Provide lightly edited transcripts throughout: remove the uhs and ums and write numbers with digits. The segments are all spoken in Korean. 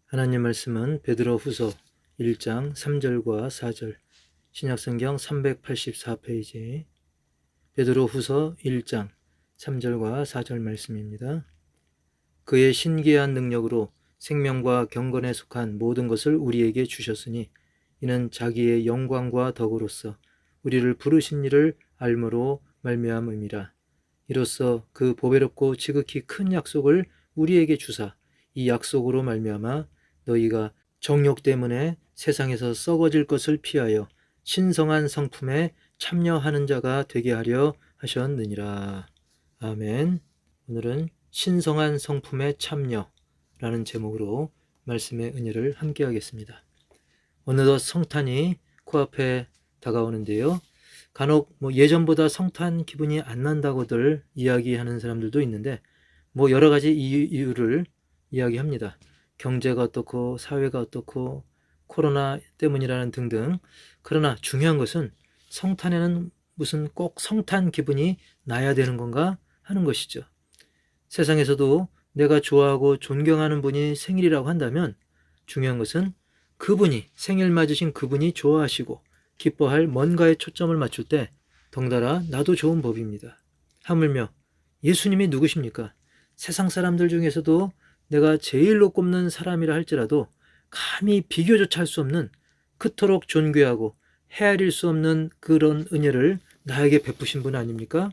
하나님 말씀은 베드로후서 1장 3절과 4절, 신약성경 384페이지 베드로후서 1장 3절과 4절 말씀입니다. 그의 신기한 능력으로 생명과 경건에 속한 모든 것을 우리에게 주셨으니 이는 자기의 영광과 덕으로서 우리를 부르신 이를 알므로 말미암음이라. 이로써 그 보배롭고 지극히 큰 약속을 우리에게 주사 이 약속으로 말미암아 너희가 정욕 때문에 세상에서 썩어질 것을 피하여 신성한 성품에 참여하는 자가 되게 하려 하셨느니라. 아멘. 오늘은 신성한 성품에 참여라는 제목으로 말씀의 은혜를 함께 하겠습니다. 어느덧 성탄이 코앞에 다가오는데요. 간혹 예전보다 성탄 기분이 안 난다고들 이야기하는 사람들도 있는데 여러 가지 이유를 이야기합니다. 경제가 어떻고 사회가 어떻고 코로나 때문이라는 등등. 그러나 중요한 것은 성탄에는 무슨 꼭 성탄 기분이 나야 되는 건가 하는 것이죠. 세상에서도 내가 좋아하고 존경하는 분이 생일이라고 한다면 중요한 것은 그분이 생일 맞으신 그분이 좋아하시고 기뻐할 뭔가에 초점을 맞출 때 덩달아 나도 좋은 법입니다. 하물며 예수님이 누구십니까? 세상 사람들 중에서도 내가 제일로 꼽는 사람이라 할지라도 감히 비교조차 할 수 없는 그토록 존귀하고 헤아릴 수 없는 그런 은혜를 나에게 베푸신 분 아닙니까?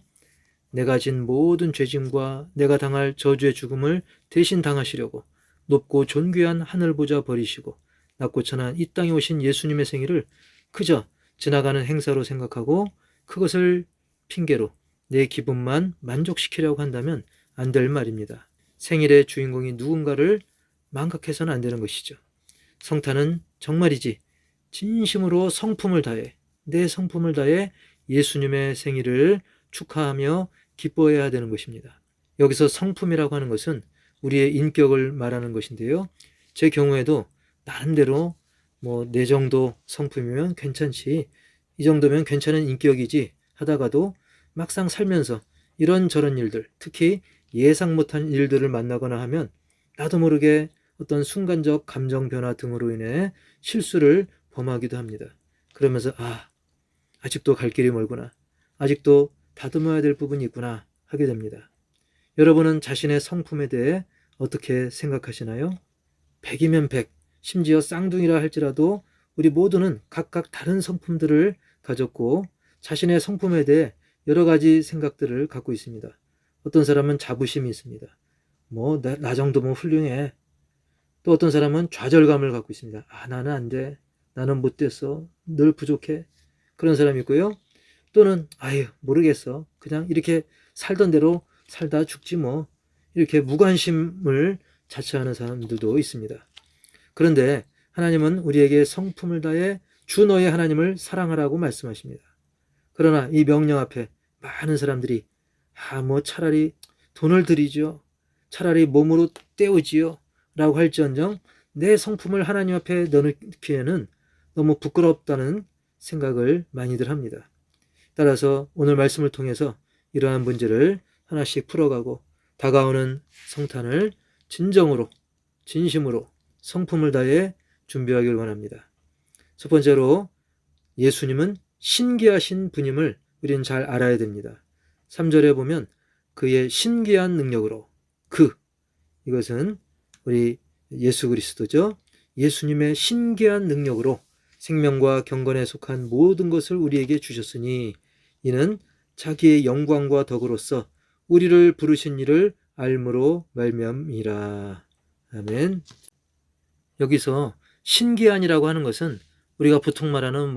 내가 진 모든 죄짐과 내가 당할 저주의 죽음을 대신 당하시려고 높고 존귀한 하늘 보좌 버리시고 낮고 천한 이 땅에 오신 예수님의 생일을 그저 지나가는 행사로 생각하고 그것을 핑계로 내 기분만 만족시키려고 한다면 안 될 말입니다. 생일의 주인공이 누군가를 망각해서는 안 되는 것이죠. 성탄은 정말이지 진심으로 성품을 다해 내 성품을 다해 예수님의 생일을 축하하며 기뻐해야 되는 것입니다. 여기서 성품이라고 하는 것은 우리의 인격을 말하는 것인데요. 제 경우에도 나름대로 내 정도 성품이면 괜찮지, 이 정도면 괜찮은 인격이지 하다가도 막상 살면서 이런저런 일들, 특히 예상 못한 일들을 만나거나 하면 나도 모르게 어떤 순간적 감정 변화 등으로 인해 실수를 범하기도 합니다. 그러면서 아직도 갈 길이 멀구나, 아직도 다듬어야 될 부분이 있구나 하게 됩니다. 여러분은 자신의 성품에 대해 어떻게 생각하시나요? 100이면 100, 심지어 쌍둥이라 할지라도 우리 모두는 각각 다른 성품들을 가졌고 자신의 성품에 대해 여러 가지 생각들을 갖고 있습니다. 어떤 사람은 자부심이 있습니다. 나 정도면 훌륭해. 또 어떤 사람은 좌절감을 갖고 있습니다. 나는 안 돼. 나는 못 됐어. 늘 부족해. 그런 사람이 있고요. 또는 모르겠어. 그냥 이렇게 살던 대로 살다 죽지 뭐. 이렇게 무관심을 자처하는 사람들도 있습니다. 그런데 하나님은 우리에게 성품을 다해 주 너의 하나님을 사랑하라고 말씀하십니다. 그러나 이 명령 앞에 많은 사람들이 차라리 돈을 들이죠, 차라리 몸으로 때우지요 라고 할지언정 내 성품을 하나님 앞에 넣기에는 너무 부끄럽다는 생각을 많이들 합니다. 따라서 오늘 말씀을 통해서 이러한 문제를 하나씩 풀어가고 다가오는 성탄을 진정으로 진심으로 성품을 다해 준비하길 원합니다. 첫 번째로 예수님은 신기하신 분임을 우리는 잘 알아야 됩니다. 3절에 보면 그의 신기한 능력으로, 이것은 우리 예수 그리스도죠. 예수님의 신기한 능력으로 생명과 경건에 속한 모든 것을 우리에게 주셨으니 이는 자기의 영광과 덕으로서 우리를 부르신 이를 알므로 말미암이라. 아멘. 여기서 신기한이라고 하는 것은 우리가 보통 말하는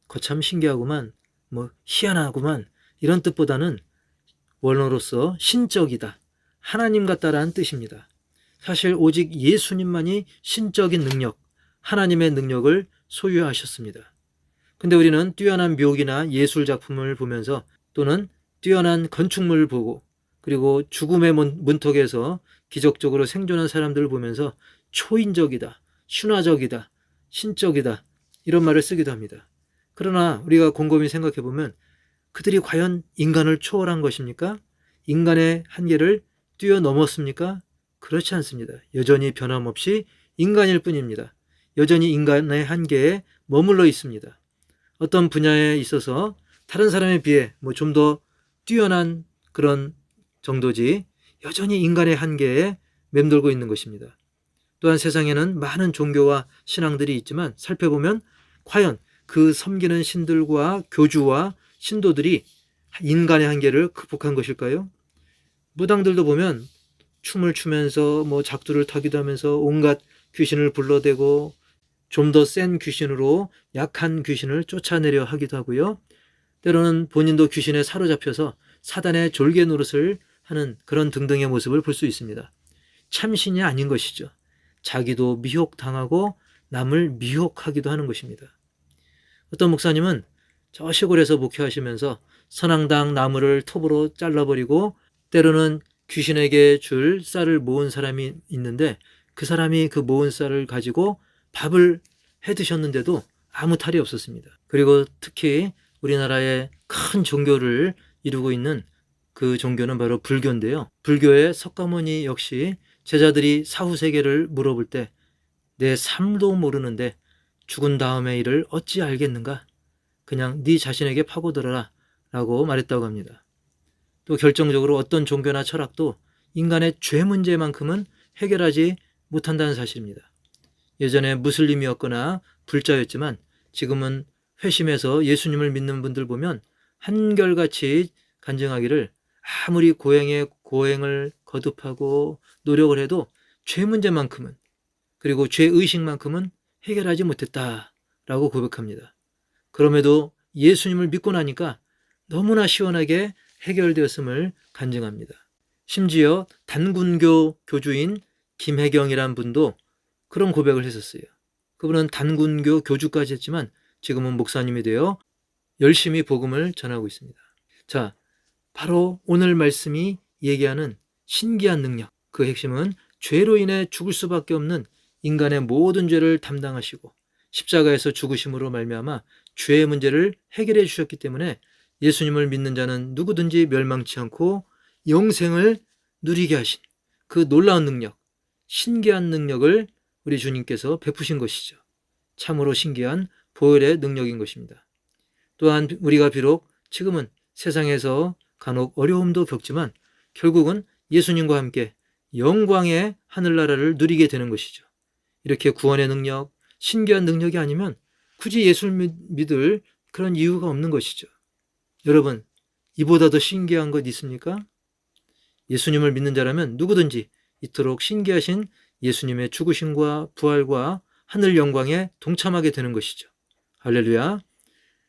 거참 신기하구만, 희한하구만 이런 뜻보다는 원어로서 신적이다, 하나님 같다라는 뜻입니다. 사실 오직 예수님만이 신적인 능력, 하나님의 능력을 소유하셨습니다. 근데 우리는 뛰어난 묘기나 예술 작품을 보면서 또는 뛰어난 건축물을 보고 그리고 죽음의 문턱에서 기적적으로 생존한 사람들을 보면서 초인적이다, 신화적이다, 신적이다 이런 말을 쓰기도 합니다. 그러나 우리가 곰곰이 생각해 보면 그들이 과연 인간을 초월한 것입니까? 인간의 한계를 뛰어넘었습니까? 그렇지 않습니다. 여전히 변함없이 인간일 뿐입니다. 여전히 인간의 한계에 머물러 있습니다. 어떤 분야에 있어서 다른 사람에 비해 좀 더 뛰어난 그런 정도지 여전히 인간의 한계에 맴돌고 있는 것입니다. 또한 세상에는 많은 종교와 신앙들이 있지만 살펴보면 과연 그 섬기는 신들과 교주와 신도들이 인간의 한계를 극복한 것일까요? 무당들도 보면 춤을 추면서 작두를 타기도 하면서 온갖 귀신을 불러대고 좀 더 센 귀신으로 약한 귀신을 쫓아내려 하기도 하고요. 때로는 본인도 귀신에 사로잡혀서 사단의 졸개 노릇을 하는 그런 등등의 모습을 볼 수 있습니다. 참신이 아닌 것이죠. 자기도 미혹당하고 남을 미혹하기도 하는 것입니다. 어떤 목사님은 저 시골에서 목회하시면서 선앙당 나무를 톱으로 잘라버리고 때로는 귀신에게 줄 쌀을 모은 사람이 있는데 그 사람이 그 모은 쌀을 가지고 밥을 해 드셨는데도 아무 탈이 없었습니다. 그리고 특히 우리나라의 큰 종교를 이루고 있는 그 종교는 바로 불교인데요. 불교의 석가모니 역시 제자들이 사후세계를 물어볼 때 내 삶도 모르는데 죽은 다음의 일을 어찌 알겠는가? 그냥 네 자신에게 파고들어라 라고 말했다고 합니다. 또 결정적으로 어떤 종교나 철학도 인간의 죄 문제만큼은 해결하지 못한다는 사실입니다. 예전에 무슬림이었거나 불자였지만 지금은 회심해서 예수님을 믿는 분들 보면 한결같이 간증하기를 아무리 고행을 거듭하고 노력을 해도 죄 문제만큼은 그리고 죄의식만큼은 해결하지 못했다라고 고백합니다. 그럼에도 예수님을 믿고 나니까 너무나 시원하게 해결되었음을 간증합니다. 심지어 단군교 교주인 김혜경이란 분도 그런 고백을 했었어요. 그분은 단군교 교주까지 했지만 지금은 목사님이 되어 열심히 복음을 전하고 있습니다. 자, 바로 오늘 말씀이 얘기하는 신기한 능력, 그 핵심은 죄로 인해 죽을 수밖에 없는 인간의 모든 죄를 담당하시고 십자가에서 죽으심으로 말미암아 죄의 문제를 해결해 주셨기 때문에 예수님을 믿는 자는 누구든지 멸망치 않고 영생을 누리게 하신 그 놀라운 능력, 신기한 능력을 우리 주님께서 베푸신 것이죠. 참으로 신기한 보혈의 능력인 것입니다. 또한 우리가 비록 지금은 세상에서 간혹 어려움도 겪지만 결국은 예수님과 함께 영광의 하늘나라를 누리게 되는 것이죠. 이렇게 구원의 능력, 신기한 능력이 아니면 굳이 예수를 믿을 그런 이유가 없는 것이죠. 여러분, 이보다 더 신기한 것 있습니까? 예수님을 믿는 자라면 누구든지 이토록 신기하신 예수님의 죽으심과 부활과 하늘 영광에 동참하게 되는 것이죠. 할렐루야.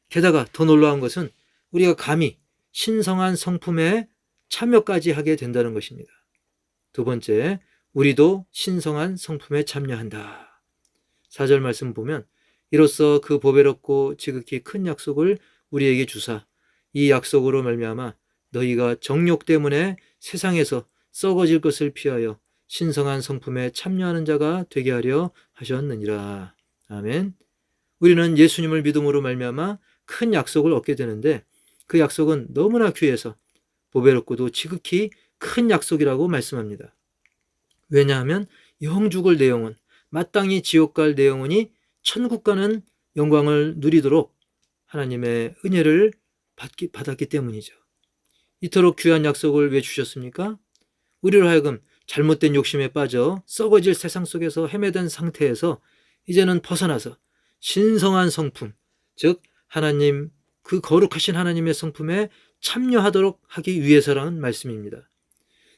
게다가 더 놀라운 것은 우리가 감히 신성한 성품에 참여까지 하게 된다는 것입니다. 두 번째, 우리도 신성한 성품에 참여한다. 4절 말씀 보면 이로써 그 보배롭고 지극히 큰 약속을 우리에게 주사 이 약속으로 말미암아 너희가 정욕 때문에 세상에서 썩어질 것을 피하여 신성한 성품에 참여하는 자가 되게 하려 하셨느니라. 아멘. 우리는 예수님을 믿음으로 말미암아 큰 약속을 얻게 되는데 그 약속은 너무나 귀해서 보배롭고도 지극히 큰 약속이라고 말씀합니다. 왜냐하면 영 죽을 내 영혼, 마땅히 지옥 갈 내 영혼이 천국 가는 영광을 누리도록 하나님의 은혜를 받았기 때문이죠. 이토록 귀한 약속을 왜 주셨습니까? 우리로 하여금 잘못된 욕심에 빠져 썩어질 세상 속에서 헤매던 상태에서 이제는 벗어나서 신성한 성품, 즉 하나님, 그 거룩하신 하나님의 성품에 참여하도록 하기 위해서라는 말씀입니다.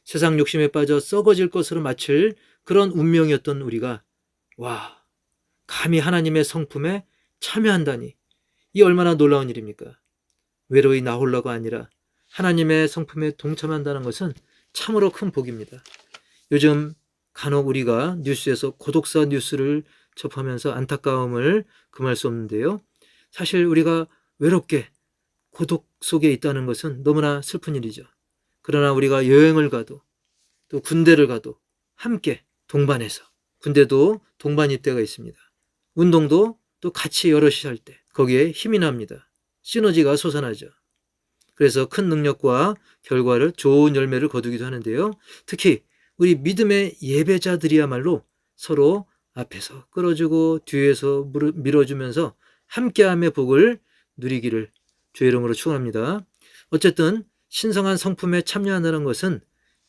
세상 욕심에 빠져 썩어질 것으로 마칠 그런 운명이었던 우리가 감히 하나님의 성품에 참여한다니 이 얼마나 놀라운 일입니까? 외로이 나 홀라가 아니라 하나님의 성품에 동참한다는 것은 참으로 큰 복입니다. 요즘 간혹 우리가 뉴스에서 고독사 뉴스를 접하면서 안타까움을 금할 수 없는데요. 사실 우리가 외롭게 고독 속에 있다는 것은 너무나 슬픈 일이죠. 그러나 우리가 여행을 가도 또 군대를 가도 함께 동반해서, 군대도 동반 입대가 있습니다. 운동도 또 같이 여럿이 할 때 거기에 힘이 납니다. 시너지가 솟아나죠. 그래서 큰 능력과 결과를 좋은 열매를 거두기도 하는데요. 특히 우리 믿음의 예배자들이야말로 서로 앞에서 끌어주고 뒤에서 밀어주면서 함께함의 복을 누리기를 주의 이름으로 축원합니다. 어쨌든 신성한 성품에 참여한다는 것은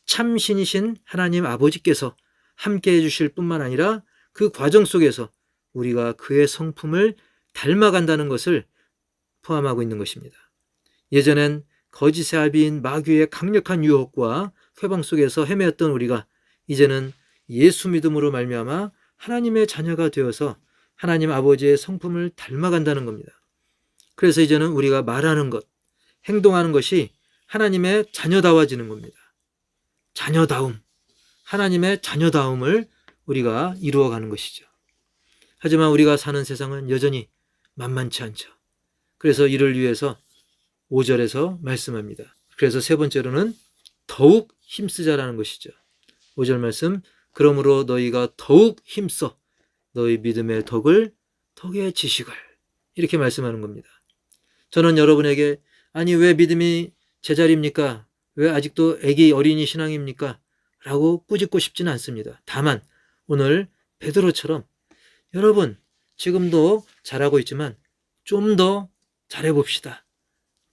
참신이신 하나님 아버지께서 함께해 주실 뿐만 아니라 그 과정 속에서 우리가 그의 성품을 닮아간다는 것을 포함하고 있는 것입니다. 예전엔 거짓의 아비인 마귀의 강력한 유혹과 회방 속에서 헤매었던 우리가 이제는 예수 믿음으로 말미암아 하나님의 자녀가 되어서 하나님 아버지의 성품을 닮아간다는 겁니다. 그래서 이제는 우리가 말하는 것, 행동하는 것이 하나님의 자녀다워지는 겁니다. 자녀다움, 하나님의 자녀다움을 우리가 이루어가는 것이죠. 하지만 우리가 사는 세상은 여전히 만만치 않죠. 그래서 이를 위해서 5절에서 말씀합니다. 그래서 세 번째로는 더욱 힘쓰자라는 것이죠. 5절 말씀, 그러므로 너희가 더욱 힘써 너희 믿음의 덕의 지식을, 이렇게 말씀하는 겁니다. 저는 여러분에게 아니 왜 믿음이 제자리입니까? 왜 아직도 애기 어린이 신앙입니까? 라고 꾸짖고 싶지는 않습니다. 다만 오늘 베드로처럼 여러분 지금도 잘하고 있지만 좀 더 잘해봅시다.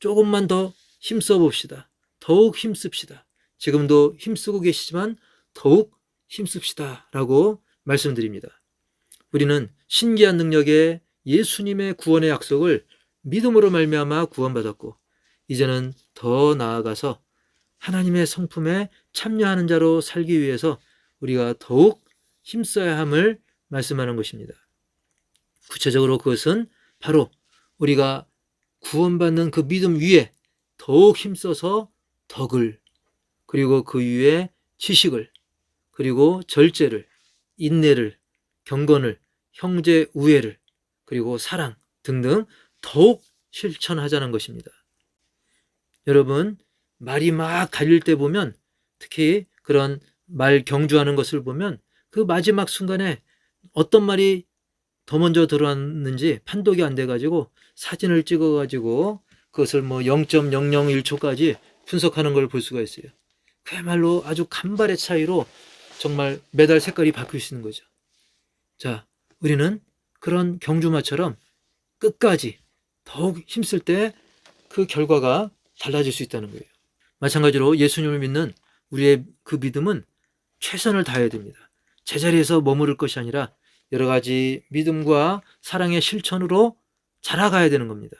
조금만 더 힘써 봅시다. 더욱 힘씁시다. 지금도 힘쓰고 계시지만 더욱 힘씁시다 라고 말씀드립니다. 우리는 신기한 능력의 예수님의 구원의 약속을 믿음으로 말미암아 구원받았고 이제는 더 나아가서 하나님의 성품에 참여하는 자로 살기 위해서 우리가 더욱 힘써야 함을 말씀하는 것입니다. 구체적으로 그것은 바로 우리가 구원받는 그 믿음 위에 더욱 힘써서 덕을, 그리고 그 위에 지식을, 그리고 절제를, 인내를, 경건을, 형제 우애를, 그리고 사랑 등등 더욱 실천하자는 것입니다. 여러분, 말이 막 갈릴 때 보면, 특히 그런 말 경주하는 것을 보면 그 마지막 순간에 어떤 말이 더 먼저 들어왔는지 판독이 안 돼가지고 사진을 찍어가지고 그것을 뭐 0.001초까지 분석하는 걸 볼 수가 있어요. 그야말로 아주 간발의 차이로 정말 메달 색깔이 바뀔 수 있는 거죠. 자, 우리는 그런 경주마처럼 끝까지 더욱 힘쓸 때 그 결과가 달라질 수 있다는 거예요. 마찬가지로 예수님을 믿는 우리의 그 믿음은 최선을 다해야 됩니다. 제자리에서 머무를 것이 아니라 여러 가지 믿음과 사랑의 실천으로 자라가야 되는 겁니다.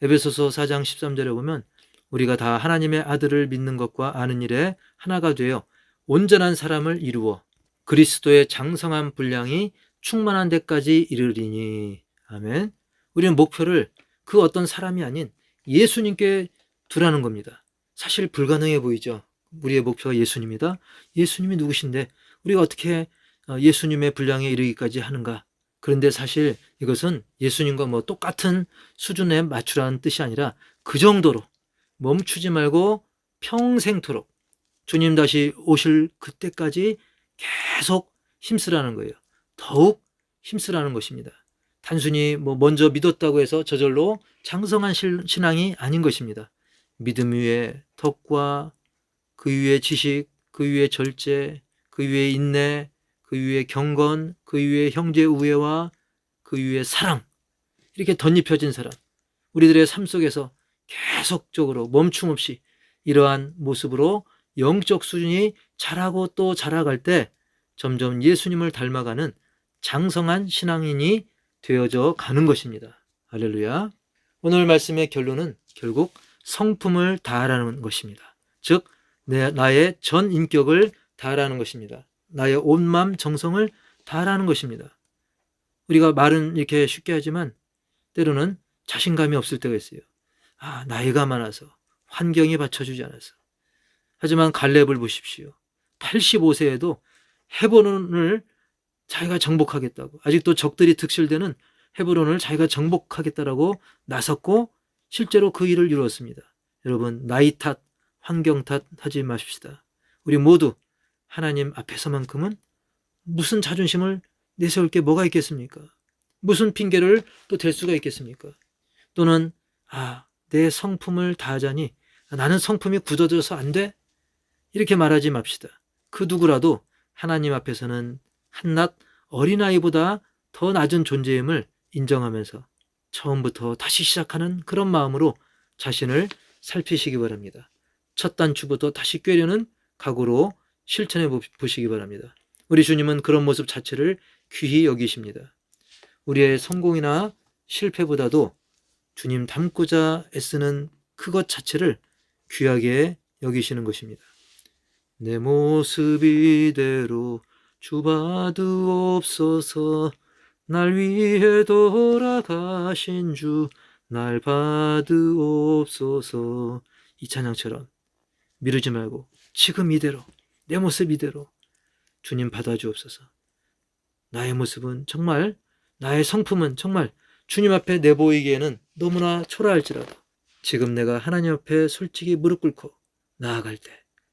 에베소서 4장 13절에 보면 우리가 다 하나님의 아들을 믿는 것과 아는 일에 하나가 되어 온전한 사람을 이루어 그리스도의 장성한 분량이 충만한 데까지 이르리니. 아멘. 우리는 목표를 그 어떤 사람이 아닌 예수님께 두라는 겁니다. 사실 불가능해 보이죠. 우리의 목표가 예수님이다. 예수님이 누구신데 우리가 어떻게 예수님의 분량에 이르기까지 하는가? 그런데 사실 이것은 예수님과 뭐 똑같은 수준에 맞추라는 뜻이 아니라 그 정도로 멈추지 말고 평생토록 주님 다시 오실 그때까지 계속 힘쓰라는 거예요. 더욱 힘쓰라는 것입니다. 단순히 뭐 먼저 믿었다고 해서 저절로 장성한 신앙이 아닌 것입니다. 믿음 위에 덕과 그 위에 지식, 그 위에 절제, 그 위에 인내, 그 위에 경건, 그 위에 형제 우애와 그 위에 사랑, 이렇게 덧입혀진 사람, 우리들의 삶 속에서 계속적으로 멈춤 없이 이러한 모습으로 영적 수준이 자라고 또 자라갈 때 점점 예수님을 닮아가는 장성한 신앙인이 되어져 가는 것입니다. 할렐루야. 오늘 말씀의 결론은 결국 성품을 다하라는 것입니다. 즉 나의 전 인격을 다하라는 것입니다. 나의 온 마음 정성을 다하라는 것입니다. 우리가 말은 이렇게 쉽게 하지만 때로는 자신감이 없을 때가 있어요. 나이가 많아서 환경이 받쳐주지 않아서. 하지만 갈렙을 보십시오. 85세에도 헤브론을 자기가 정복하겠다고, 아직도 적들이 득실되는 헤브론을 자기가 정복하겠다라고 나섰고 실제로 그 일을 이루었습니다. 여러분, 나이 탓, 환경 탓 하지 마십시다. 우리 모두 하나님 앞에서만큼은 무슨 자존심을 내세울 게 뭐가 있겠습니까? 무슨 핑계를 또 댈 수가 있겠습니까? 또는 내 성품을 다하자니 나는 성품이 굳어져서 안 돼? 이렇게 말하지 맙시다. 그 누구라도 하나님 앞에서는 한낱 어린아이보다 더 낮은 존재임을 인정하면서 처음부터 다시 시작하는 그런 마음으로 자신을 살피시기 바랍니다. 첫 단추부터 다시 꿰려는 각오로 실천해 보시기 바랍니다. 우리 주님은 그런 모습 자체를 귀히 여기십니다. 우리의 성공이나 실패보다도 주님 닮고자 애쓰는 그것 자체를 귀하게 여기시는 것입니다. 내 모습 이대로 주 받으옵소서. 날 위해 돌아가신 주 날 받으옵소서. 이 찬양처럼 미루지 말고 지금 이대로, 내 모습 이대로 주님 받아주옵소서. 나의 모습은 정말, 나의 성품은 정말 주님 앞에 내보이기에는 너무나 초라할지라도 지금 내가 하나님 앞에 솔직히 무릎 꿇고 나아갈 때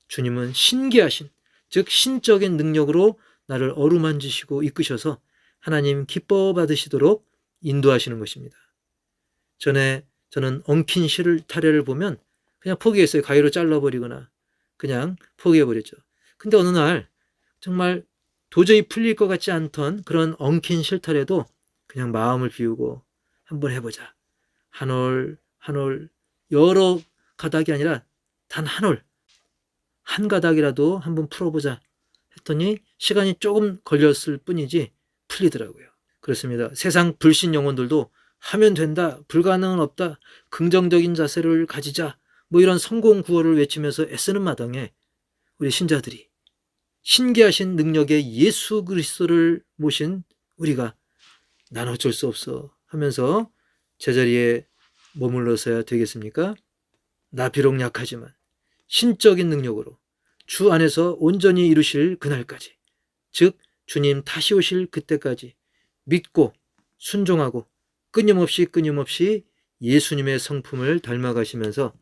주님은 신기하신, 즉 신적인 능력으로 나를 어루만지시고 이끄셔서 하나님 기뻐 받으시도록 인도하시는 것입니다. 전에 저는 엉킨 실타래를 보면 그냥 포기했어요. 가위로 잘라버리거나 그냥 포기해버렸죠. 근데 어느 날 정말 도저히 풀릴 것 같지 않던 그런 엉킨 실타래도 그냥 마음을 비우고 한번 해보자. 한 올, 한 올, 여러 가닥이 아니라 단 한 올, 한 가닥이라도 한번 풀어보자 했더니 시간이 조금 걸렸을 뿐이지 풀리더라고요. 그렇습니다. 세상 불신 영혼들도 하면 된다, 불가능은 없다, 긍정적인 자세를 가지자, 뭐 이런 성공 구호를 외치면서 애쓰는 마당에 우리 신자들이 신기하신 능력의 예수 그리스도를 모신 우리가 난 어쩔 수 없어 하면서 제자리에 머물러서야 되겠습니까? 나 비록 약하지만 신적인 능력으로 주 안에서 온전히 이루실 그날까지, 즉 주님 다시 오실 그때까지 믿고 순종하고 끊임없이 예수님의 성품을 닮아가시면서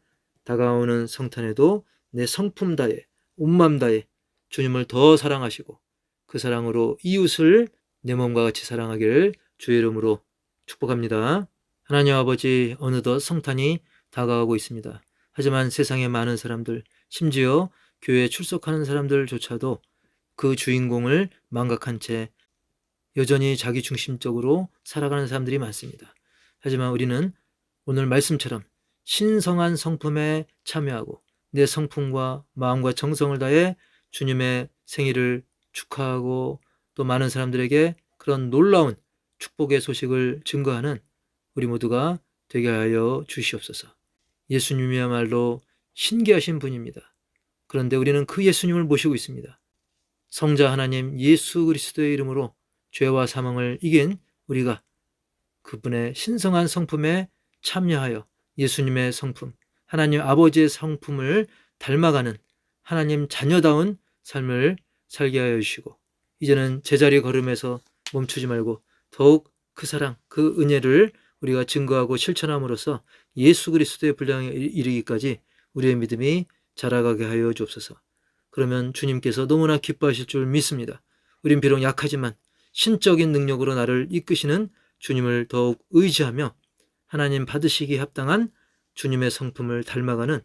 다가오는 성탄에도 내 성품 다해 온맘 다해 주님을 더 사랑하시고 그 사랑으로 이웃을 내 몸과 같이 사랑하기를 주의 이름으로 축복합니다. 하나님 아버지, 어느덧 성탄이 다가오고 있습니다. 하지만 세상의 많은 사람들, 심지어 교회에 출석하는 사람들조차도 그 주인공을 망각한 채 여전히 자기 중심적으로 살아가는 사람들이 많습니다. 하지만 우리는 오늘 말씀처럼 신성한 성품에 참여하고 내 성품과 마음과 정성을 다해 주님의 생일을 축하하고 또 많은 사람들에게 그런 놀라운 축복의 소식을 증거하는 우리 모두가 되게 하여 주시옵소서. 예수님이야말로 신기하신 분입니다. 그런데 우리는 그 예수님을 모시고 있습니다. 성자 하나님 예수 그리스도의 이름으로 죄와 사망을 이긴 우리가 그분의 신성한 성품에 참여하여 예수님의 성품, 하나님 아버지의 성품을 닮아가는 하나님 자녀다운 삶을 살게 하여 주시고, 이제는 제자리 걸음에서 멈추지 말고 더욱 그 사랑, 그 은혜를 우리가 증거하고 실천함으로써 예수 그리스도의 분량에 이르기까지 우리의 믿음이 자라가게 하여 주옵소서. 그러면 주님께서 너무나 기뻐하실 줄 믿습니다. 우린 비록 약하지만 신적인 능력으로 나를 이끄시는 주님을 더욱 의지하며 하나님 받으시기에 합당한 주님의 성품을 닮아가는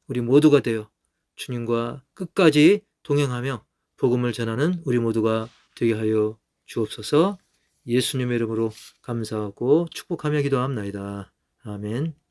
우리 모두가 되어 주님과 끝까지 동행하며 복음을 전하는 우리 모두가 되게 하여 주옵소서. 예수님의 이름으로 감사하고 축복하며 기도합나이다. 아멘.